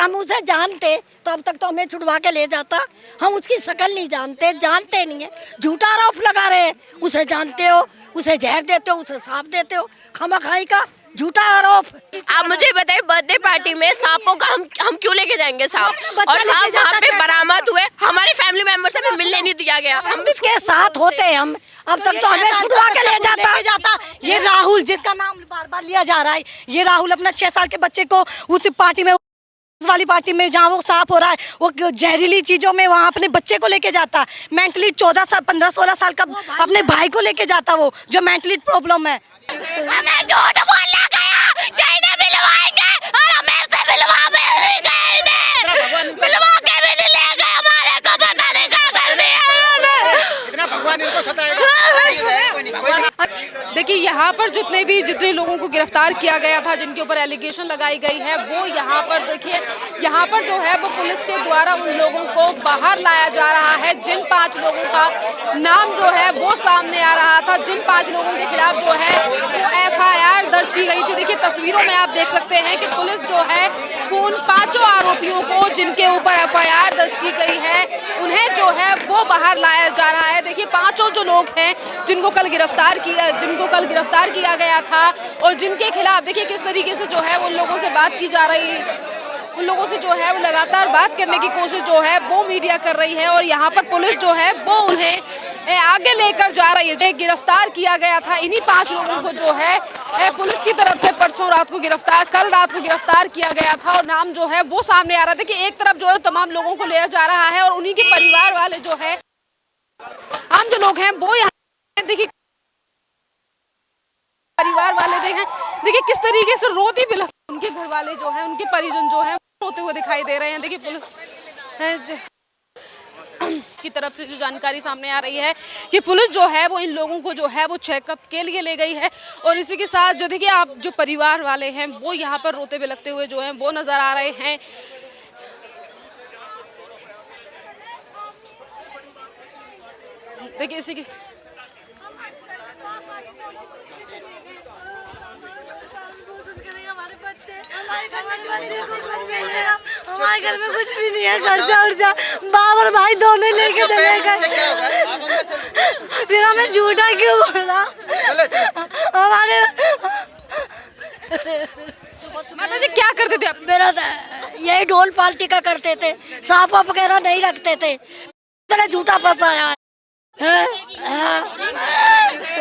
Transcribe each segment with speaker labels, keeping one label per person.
Speaker 1: हम उसे जानते तो अब तक तो हमें छुड़वा के ले जाता। हम उसकी शक्ल नहीं जानते, जानते नहीं है, झूठा आरोप लगा रहे हैं। उसे जानते हो, उसे जहर देते हो, उसे सांप देते हो, खामखाई का झूठा आरोप।
Speaker 2: आप मुझे बताइए, बर्थडे पार्टी में सांपों का हम क्यों लेके जाएंगे सांप? और सांप वहाँ पे बरामद हुए, हमारे फैमिली मेंबर से हमें मिलने नहीं दिया गया।
Speaker 1: हम उसके साथ होते हम, अब तक तो हमें छुड़वा के ले जाता।
Speaker 3: ये राहुल, जिसका नाम बार बार लिया जा रहा है, ये राहुल अपना 6 साल के बच्चे को उस पार्टी में, वाली पार्टी में जहाँ वो सांप हो रहा है, वो जहरीली चीजों में वहाँ अपने बच्चे को लेके जाता। मेंटली 14 साल 15-16 साल का अपने भाई को लेके जाता, वो जो मेंटली प्रॉब्लम है।
Speaker 2: हमें झूठ बोला गया, कहीं नहीं मिलवाएंगे और हमें से मिलवा के भी नहीं ले गए, हमारे को पता नहीं क्या कर दिया।
Speaker 4: इतना भगवान इनको सताएगा।
Speaker 5: देखिए, यहाँ पर जितने लोगों को गिरफ्तार किया गया था, जिनके ऊपर एलिगेशन लगाई गई है, वो यहाँ पर देखिए, यहाँ पर जो है वो पुलिस के द्वारा उन लोगों को बाहर लाया जा रहा है। जिन 5 लोगों का नाम जो है वो सामने आ रहा था, जिन 5 लोगों के खिलाफ जो है वो FIR दर्ज की गई थी। देखिए, तस्वीरों में आप देख सकते हैं कि पुलिस जो है उन 5 आरोपियों को, जिनके ऊपर FIR दर्ज की गई है, उन्हें जो है वो बाहर लाया जा रहा है। देखिए, 5 जो लोग हैं जिनको कल गिरफ्तार किया गया था और जिनके खिलाफ देखिए किस तरीके से जो है उन लोगों से बात की जा रही है, उन लोगों से जो है वो लगातार बात करने की कोशिश जो है वो मीडिया कर रही है। और यहाँ पर पुलिस जो है वो उन्हें आगे लेकर जा रही है। जो गिरफ्तार किया गया था, इन्हीं 5 लोगों को जो है पुलिस की तरफ से कल रात को गिरफ्तार किया गया था और नाम जो है वो सामने आ रहा है। देखिए, एक तरफ जो है तमाम लोगों को लिया जा रहा है और उन्हीं के परिवार वाले जो है, आम जो लोग हैं वो यहाँ देखिए परिवार वाले देखिए किस तरीके से रोती बिलख, उनके घर वाले जो है, उनके परिजन जो है रोते हुए दिखाई दे रहे हैं। देखिए, पुलिस की तरफ से जो जानकारी सामने आ रही है कि पुलिस जो है वो इन लोगों को जो है वो चेकअप के लिए ले गई है। और इसी के साथ जो देखिए आप जो परिवार वाले हैं वो यहाँ पर रोते बिलखते हुए जो है वो नजर आ रहे हैं। देखिए, इसी की
Speaker 3: हमारे घर में कुछ भी नहीं है, खर्चा उर्चा बाप और भाई दोनों लेके चले गए। फिर हमें झूठा क्यों बोला? हमारे
Speaker 5: माता जी क्या करते थे आप?
Speaker 1: मेरा यही ढोल पार्टी का करते थे, सांप वगैरह नहीं रखते थे। झूठा फंसाया है।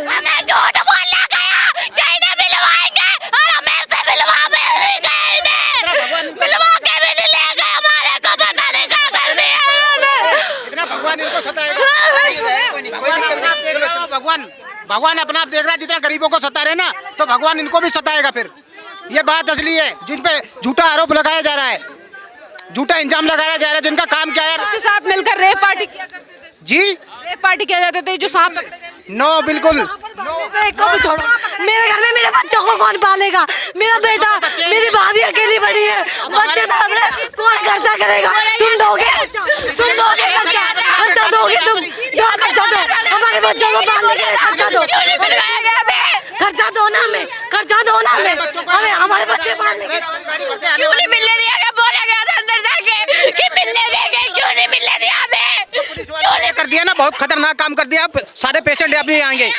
Speaker 2: हमें झूठ बोला गया, कहीं नहीं मिलवाएंगे और हमें से मिलवा के भी नहीं ले गए, हमारे को पता नहीं क्या कर दिया।
Speaker 4: इतना भगवान इनको सताएगा। भगवान अपना आप देख रहा है, जितना गरीबों को सता रहे ना, तो भगवान इनको भी सताएगा। फिर ये बात असली है, जिन पे झूठा आरोप लगाया जा रहा है, झूठा इंजाम लगाया जा रहा है, जिनका काम क्या है।
Speaker 5: उसके साथ मिलकर रेप पार्टी किया करते थे
Speaker 4: जी,
Speaker 5: रेप पार्टी किया जाते थे जो सांप।
Speaker 4: नो, बिल्कुल।
Speaker 3: छोड़ो, मेरे घर में मेरे बच्चों को कौन पालेगा? मेरा बेटा, मेरी भाभी अकेली बड़ी है, बच्चे तड़प रहे, कौन खर्चा करेगा? तुम दोगे खर्चा दोगे, तुम दो खर्चा दो, हमारे बच्चों को पालने के लिए खर्चा दो ना हमें हमारे बच्चे पालने के।
Speaker 2: क्यों नहीं मिलने दिया गया? बोला गया था अंदर जाके कि मिलने देंगे, क्यों नहीं मिलने दिया हमें?
Speaker 4: कर दिया ना, बहुत खतरनाक काम कर दिया। सारे पेशेंट यहाँ पे आएंगे,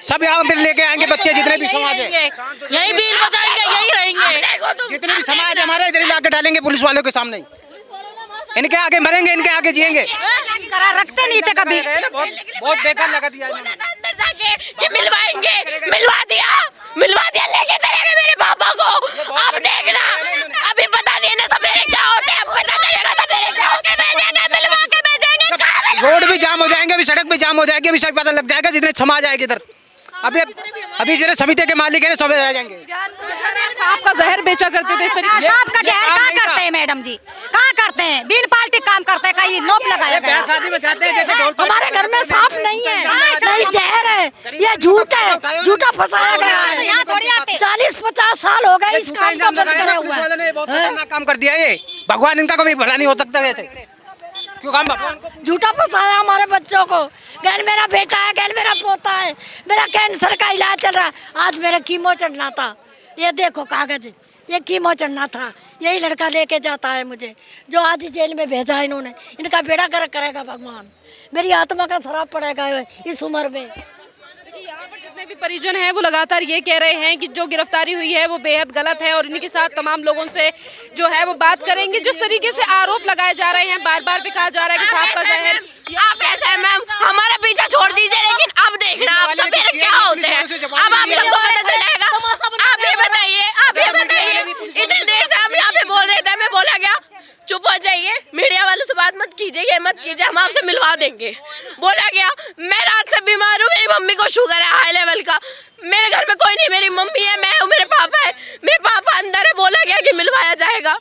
Speaker 4: सब यहाँ पे लेके आएंगे, बच्चे जितने भी समाज है
Speaker 2: यही बिल बचाएंगे, यही रहेंगे।
Speaker 4: जितने भी समाज हमारे इधर ही लाके डालेंगे पुलिस वालों के सामने। इनके आगे मरेंगे, इनके आगे जिएंगे।
Speaker 3: रखते नहीं थे कभी।
Speaker 4: बहुत बेकार लगा दिया
Speaker 2: अंदर जाके कि मिलवा दिया लेके चले गए मेरे पापा को। अब देखना, अभी पता नहीं है सवेरे क्या होते हैं, पता चलेगा सवेरे क्या होते हैं। मिलवा के भेजेंगे।
Speaker 4: रोड भी जाम हो जाएंगे, अभी सड़क भी जाम हो जाएगी, अभी सब पता लग जाएगा जितने समाज आएगी इधर। अभी जितने समिति के मालिक है सब आ जाएंगे।
Speaker 5: सांप का जहर बेचा करते थे इस तरीके।
Speaker 3: सांप का जहर कहाँ करते हैं मैडम जी? कहाँ करते हैं? बिन पार्टी काम करते हैं, कहीं नोप लगाया गया।
Speaker 4: शादी में जाते हैं जैसे
Speaker 1: हमारे घर में सांप नहीं है, नहीं जहर है, ये झूठ है, झूठा फंसाया गया है। 40-50 साल हो गए इस काम को बंद करा हुआ है।
Speaker 4: बहुत खतरनाक काम कर दिया ये। भगवान इनका कभी भला नहीं हो सकता ऐसे। क्यों काम
Speaker 1: झूठा फंसाया हमारे बच्चों को। कल मेरा बेटा है, कल मेरा पोता है, मेरा कैंसर का इलाज चल रहा है। आज मेरा कीमो चढ़ना था, ये देखो कागज, ये कीमो चढ़ना था, यही लड़का लेके जाता है मुझे, जो आज जेल में भेजा है इन्होंने। इनका बेड़ा गर्क करेगा भगवान, मेरी आत्मा का शराब पड़ेगा इस उम्र में।
Speaker 5: यहाँ पर जितने भी परिजन हैं वो लगातार ये कह रहे हैं कि जो गिरफ्तारी हुई है वो बेहद गलत है, और इन्हीं के साथ तमाम लोगों से जो है वो बात करेंगे। जिस तरीके से आरोप लगाए जा रहे हैं, बार बार भी कहा जा रहा है कि सांप का जहर।
Speaker 2: आप ऐसा है मैम, हमारा पीछा छोड़ दीजिए, लेकिन अब देखना आप सपेरे क्या होते हैं, अब आप सबको पता चल जाएगा। आप ये बताइए, इतनी देर से हम यहाँ पे बोल रहे थे, हमें बोला गया चुप हो जाइए, मीडिया वालों से बात मत कीजिए, ये मत कीजिए, हम आपसे मिलवा देंगे। बोला गया मैं रात से बीमार हूँ, मेरी मम्मी को शुगर है हाई लेवल का, मेरे घर में कोई नहीं, मेरी मम्मी है, मैं हूँ, मेरे पापा है, मेरे पापा अंदर है। बोला गया कि मिलवाया जाएगा।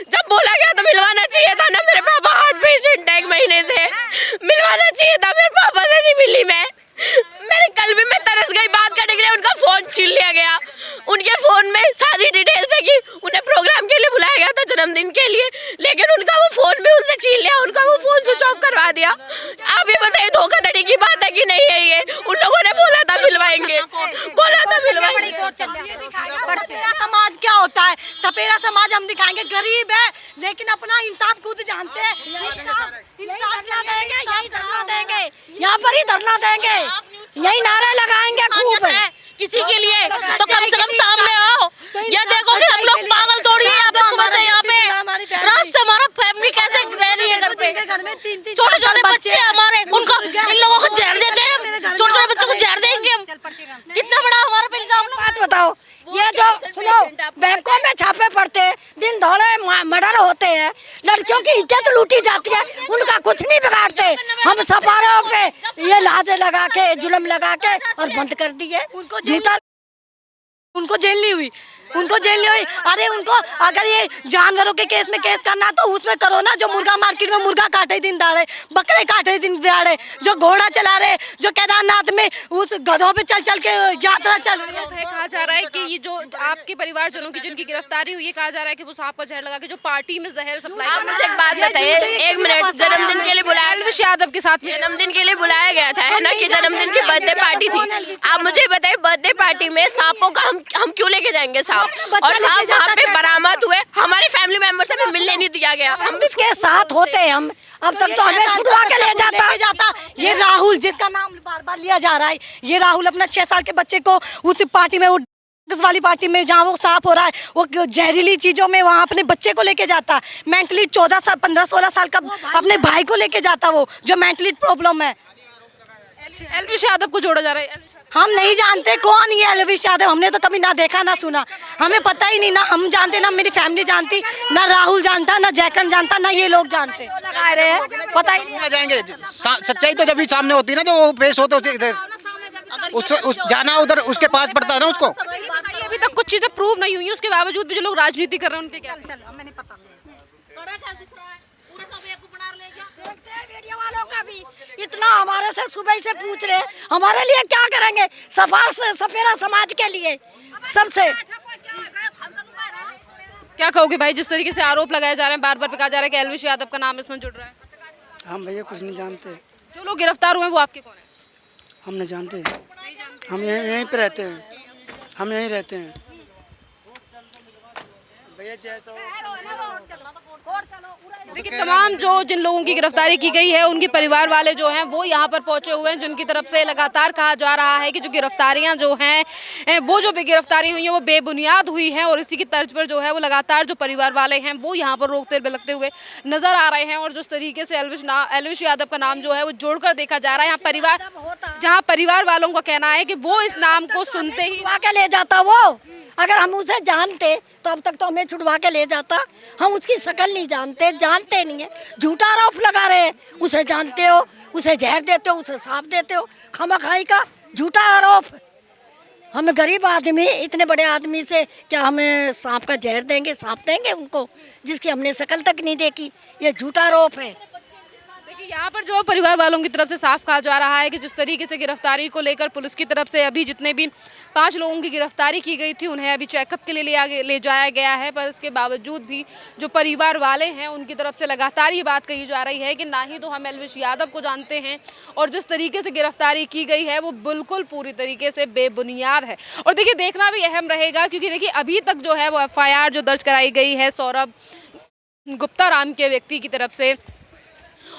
Speaker 2: जब बोला गया तो मिलवाना चाहिए था ना, मेरे पापा हार्ट पेशेंट है 1 महीने से, मिलवाना चाहिए था। मेरे पापा से नहीं मिली मैंने कल भी मैं तरस गई बात करने के लिए, उनका फोन छीन लिया गया। उनके फोन में सारी डिटेल्स है कि उन्हें प्रोग्राम के लिए बुलाया गया था जन्मदिन के लिए, लेकिन उनका वो फोन भी उनसे छीन लिया, उनका वो फोन स्विच ऑफ करवा दिया। आप ये बताइए धोखाधड़ी की बात है कि नहीं है ये? उन लोगों ने बोला था मिलवाएंगे, बोला था मिलवाएंगे।
Speaker 3: सपेरा समाज क्या होता है? सपेरा समाज हम दिखाएंगे, गरीब है लेकिन अपना इंसाफ खुद जानते हैं।
Speaker 1: यही धरना देंगे, यहाँ पर ही धरना देंगे, यही नारे लगाएंगे खूब।
Speaker 2: किसी के लिए तो कम से कम सामने आओ। ये देखो कि हम लोग पागल थोड़ी है, यहाँ पे सुबह से यहाँ पे रात से हमारा फैमिली कैसे रह रही है घर पे। छोटे छोटे बच्चे हमारे, उनको इन लोगों को जहर देते हैं, छोटे छोटे बच्चों को जहर देंगे हम। कितना बड़ा हमारा पे इल्जाम।
Speaker 1: बात बताओ, ये जो सुनो बैंकों में छापे पड़ते हैं, दिन दौड़े मर्डर होते हैं, लड़कियों की इज्जत लूटी जाती है, उनका कुछ नहीं बिगाड़ते। हम सपारों पे ये लाजे लगा के जुल्म लगा के और बंद कर दिए। उनको
Speaker 3: जेल नहीं हुई, उनको जेल नहीं हुई। अरे उनको अगर ये जानवरों के केस में केस करना तो उसमें करो ना, जो मुर्गा मार्केट में मुर्गा काटे दिन दाड़े, बकरे काटे दिन दाड़े, जो घोड़ा चला रहे, जो केदारनाथ में उस गधों पे चल चल के यात्रा चल रही है।
Speaker 5: कहा जा रहा है कि ये जो आपके परिवारजनों की जिनकी गिरफ्तारी हुई है, कहा जा रहा है कि वो सांप का जहर लगा के जो पार्टी में जहर सप्लाई।
Speaker 2: आप मुझे एक बात बताइए, 1 मिनट, जन्मदिन के लिए बुलाया,
Speaker 5: एल्विश यादव के साथ
Speaker 2: जन्मदिन के लिए बुलाया गया था, है ना, कि जन्मदिन की बर्थडे पार्टी थी। आप मुझे बताइए बर्थडे पार्टी में सांपों का हम क्यों लेके जाएंगे सांप? और सांप वहाँ पे बरामद हुए, हमारे फैमिली मेंबर से हमें मिलने नहीं दिया गया।
Speaker 1: हम उसके साथ होते हम, अब तक तो हमें छुड़वा के ले जाता।
Speaker 3: ये राहुल जिसका नाम बार बार लिया जा रहा है, ये राहुल अपना 6 साल के बच्चे को उस पार्टी में, वाली पार्टी में जहाँ वो सांप हो रहा है, वो जहरीली चीजों में वहाँ अपने बच्चे को लेके जाता। मेंटली 14 साल 15-16 साल का अपने भाई को लेके जाता, वो जो मेंटली प्रॉब्लम है।
Speaker 5: एल्विश यादव को जोड़ा जा रहा है।
Speaker 3: हम नहीं जानते कौन ये एल्विश यादव, हमने तो कभी ना देखा ना सुना, हमें पता ही नहीं, ना हम जानते, ना मेरी फैमिली जानती, ना राहुल जानता, ना जैकन जानता, ना ये लोग जानते।
Speaker 1: लगा रहे हैं, पता ही नहीं।
Speaker 4: जाएंगे सच्चाई तो जब भी सामने होती है ना, जो पेश होते जाना उधर उसके पास पड़ता है ना उसको।
Speaker 5: अभी तक कुछ चीजें प्रूव नहीं हुई, उसके बावजूद भी जो लोग राजनीति कर रहे हैं उन पे क्या? हमें नहीं पता।
Speaker 1: देखते हैं मीडिया वालों का भी इतना हमारे से सुबह से पूछ रहे, हमारे लिए क्या करेंगे? सपेरा समाज के लिए सबसे
Speaker 5: क्या कहोगे भाई, जिस तरीके से आरोप लगाए जा रहे हैं, बार बार कहा जा रहा है कि एल्विश यादव का नाम इसमें जुड़ रहा है?
Speaker 6: हम भैया कुछ नहीं जानते।
Speaker 5: जो लोग गिरफ्तार हुए वो आपके कौन है?
Speaker 6: हम नहीं जानते, हम यहीं पे रहते हैं, हम यहीं रहते हैं भैया। जैसा
Speaker 5: देखिए तमाम जो जिन लोगों की गिरफ्तारी की गई है, उनके परिवार वाले जो हैं वो यहाँ पर पहुंचे हुए हैं, जिनकी तरफ से लगातार कहा जा रहा है कि जो गिरफ्तारियां जो हैं वो जो गिरफ्तारी हुई हैं वो बेबुनियाद हुई हैं, और इसी की तर्ज पर जो है वो लगातार जो परिवार वाले हैं वो यहाँ पर रोकते बिलकते हुए नजर आ रहे हैं। और जिस तरीके से एल्विश यादव का नाम जो है वो जोड़कर देखा जा रहा है, जहाँ परिवार वालों का कहना है कि वो इस नाम को सुनते ही
Speaker 1: के ले जाता। वो अगर हम उसे जानते तो अब तक तो हमें छुड़वा के ले जाता। हम उसकी शकल नहीं जानते नहीं है, झूठा आरोप लगा रहे हैं। उसे जानते हो, उसे जहर देते हो, उसे सांप देते हो, खामखाई का झूठा आरोप। हम गरीब आदमी, इतने बड़े आदमी से क्या हमें सांप का जहर देंगे, सांप देंगे उनको जिसकी हमने शकल तक नहीं देखी? ये झूठा आरोप है।
Speaker 5: देखिए यहाँ पर जो परिवार वालों की तरफ से साफ कहा जा रहा है कि जिस तरीके से गिरफ्तारी को लेकर पुलिस की तरफ से अभी जितने भी 5 लोगों की गिरफ्तारी की गई थी उन्हें अभी चेकअप के लिए ले जाया गया है, पर इसके बावजूद भी जो परिवार वाले हैं उनकी तरफ से लगातार ये बात कही जा रही है कि ना ही तो हम एल्विश यादव को जानते हैं और जिस तरीके से गिरफ्तारी की गई है वो बिल्कुल पूरी तरीके से बेबुनियाद है। और देखिए देखना भी अहम रहेगा क्योंकि देखिए अभी तक जो है वो FIR जो दर्ज कराई गई है सौरभ गुप्ता राम के व्यक्ति की तरफ से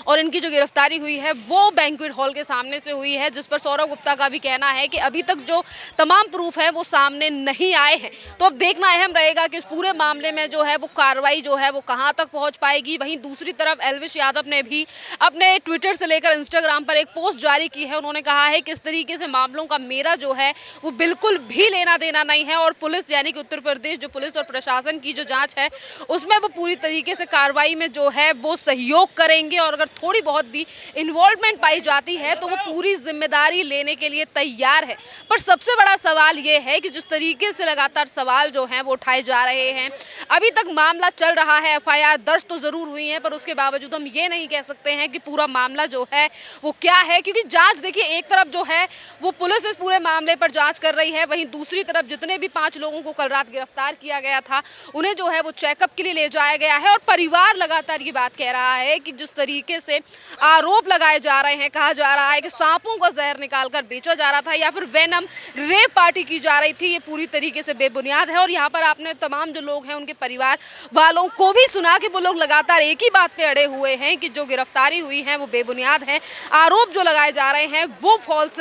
Speaker 5: और इनकी जो गिरफ्तारी हुई है वो बैंक्वेट हॉल के सामने से हुई है, जिस पर सौरभ गुप्ता का भी कहना है कि अभी तक जो तमाम प्रूफ है वो सामने नहीं आए हैं। तो अब देखना अहम रहेगा कि इस पूरे मामले में जो है वो कार्रवाई जो है वो कहां तक पहुंच पाएगी। वहीं दूसरी तरफ एल्विश यादव ने भी अपने ट्विटर से लेकर इंस्टाग्राम पर एक पोस्ट जारी की है। उन्होंने कहा है कि इस तरीके से मामलों का मेरा जो है वो बिल्कुल भी लेना देना नहीं है और पुलिस यानी कि उत्तर प्रदेश जो पुलिस और प्रशासन की जो जाँच है उसमें वो पूरी तरीके से कार्रवाई में जो है वो सहयोग करेंगे और अगर थोड़ी बहुत भी इन्वॉल्वमेंट पाई जाती है तो वो पूरी जिम्मेदारी लेने के लिए तैयार है। पर सबसे बड़ा सवाल ये है कि जिस तरीके से लगातार सवाल जो हैं वो उठाए जा रहे हैं, अभी तक मामला चल रहा है, FIR दर्ज तो जरूर हुई है पर उसके बावजूद हम ये नहीं कह सकते हैं कि पूरा मामला जो है वो क्या है, क्योंकि जांच देखिए एक तरफ जो है वो पुलिस इस पूरे मामले पर जांच कर रही है, वहीं दूसरी तरफ जितने भी 5 लोगों को कल रात गिरफ्तार किया गया था उन्हें जो है वो चेकअप के लिए ले जाया गया है। और परिवार लगातार ये बात कह रहा है कि जिस तरीके से आरोप लगाए जा रहे हैं, कहा जा रहा है कि सांपों का जहर निकालकर बेचा जा रहा था या फिर वेनम रेप पार्टी की जा रही थी, ये पूरी तरीके से बेबुनियाद है। और यहाँ पर आपने तमाम जो लोग हैं उनके परिवार वालों को भी सुना कि वो लोग लगातार एक ही बात पे अड़े हुए हैं कि जो गिरफ्तारी हुई है वो बेबुनियाद है, आरोप जो लगाए जा रहे हैं वो फॉल्स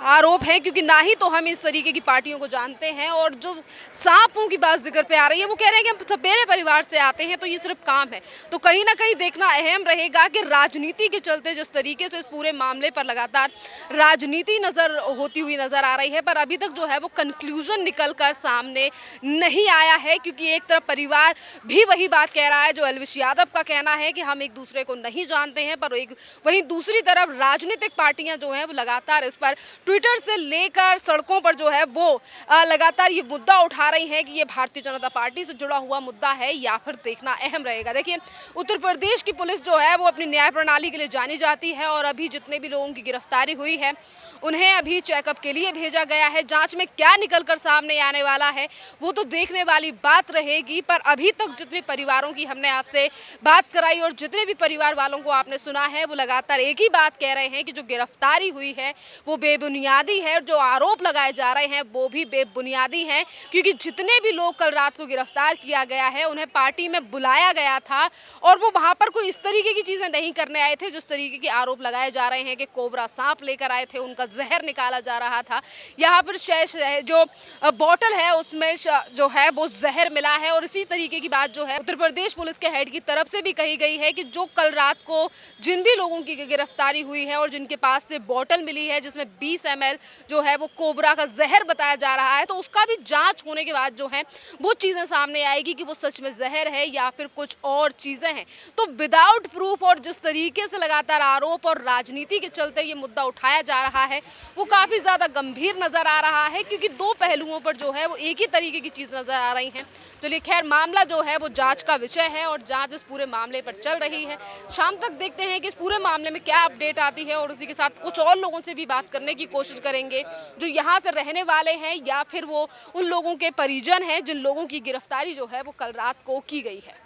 Speaker 5: आरोप हैं, क्योंकि ना ही तो हम इस तरीके की पार्टियों को जानते हैं। और जो सांपों की बात जिक्र पे आ रही है वो कह रहे हैं कि हम सपेरे परिवार से आते हैं तो ये सिर्फ काम है। तो कहीं ना कहीं देखना अहम रहेगा कि राजनीति के चलते जिस तरीके से इस पूरे मामले पर लगातार राजनीति होती हुई नजर आ रही है, पर अभी तक जो है वो कंक्लूजन निकलकर सामने नहीं आया है, क्योंकि एक तरफ परिवार भी वही बात कह रहा है जो एल्विश यादव का कहना है कि हम एक दूसरे को नहीं जानते हैं, पर वहीं दूसरी तरफ राजनीतिक पार्टियां जो हैं वो लगातार इस पर ट्विटर से लेकर सड़कों पर जो है वो लगातार ये मुद्दा उठा रही हैं कि ये भारतीय जनता पार्टी से जुड़ा हुआ मुद्दा है या फिर देखना अहम रहेगा। देखिए उत्तर प्रदेश की पुलिस जो है वो अपनी न्याय प्रणाली के लिए जानी जाती है और अभी जितने भी लोगों की गिरफ्तारी हुई है उन्हें अभी चेकअप के लिए भेजा गया है। जांच में क्या निकलकर सामने आने वाला है वो तो देखने वाली बात रहेगी, पर अभी तक जितने परिवारों की हमने आपसे बात कराई और जितने भी परिवार वालों को आपने सुना है वो लगातार एक ही बात कह रहे हैं कि जो गिरफ्तारी हुई है वो बेबुनियादी है और जो आरोप लगाए जा रहे हैं वो भी बेबुनियादी हैं, क्योंकि जितने भी लोग कल रात को गिरफ्तार किया गया है उन्हें पार्टी में बुलाया गया था और वो वहाँ पर कोई इस तरीके की चीज़ें नहीं करने आए थे जिस तरीके के आरोप लगाए जा रहे हैं कि कोबरा सांप लेकर आए थे, उनका जहर निकाला जा रहा था। यहाँ पर जो बॉटल है उसमें जो है वो जहर मिला है और इसी तरीके की बात जो है उत्तर प्रदेश पुलिस के हेड की तरफ से भी कही गई है कि जो कल रात को जिन भी लोगों की गिरफ्तारी हुई है और जिनके पास से बॉटल मिली है जिसमें 20 ml जो है वो कोबरा का जहर बताया जा रहा है, तो उसका भी जांच होने के बाद जो है वो चीज़ें सामने आएगी कि वो सच में जहर है या फिर कुछ और चीज़ें हैं। तो विदाउट प्रूफ और जिस तरीके से लगातार आरोप और राजनीति के चलते ये मुद्दा उठाया जा रहा है वो काफ़ी ज़्यादा गंभीर नज़र आ रहा है, क्योंकि 2 पहलुओं पर जो है वो एक ही तरीके की चीज़ नज़र आ रही हैं। चलिए खैर मामला जो है वो जांच का विषय है और जांच इस पूरे मामले पर चल रही है। शाम तक देखते हैं कि इस पूरे मामले में क्या अपडेट आती है और उसी के साथ कुछ और लोगों से भी बात करने की कोशिश करेंगे जो यहाँ से रहने वाले हैं या फिर वो उन लोगों के परिजन हैं जिन लोगों की गिरफ्तारी जो है वो कल रात को की गई है।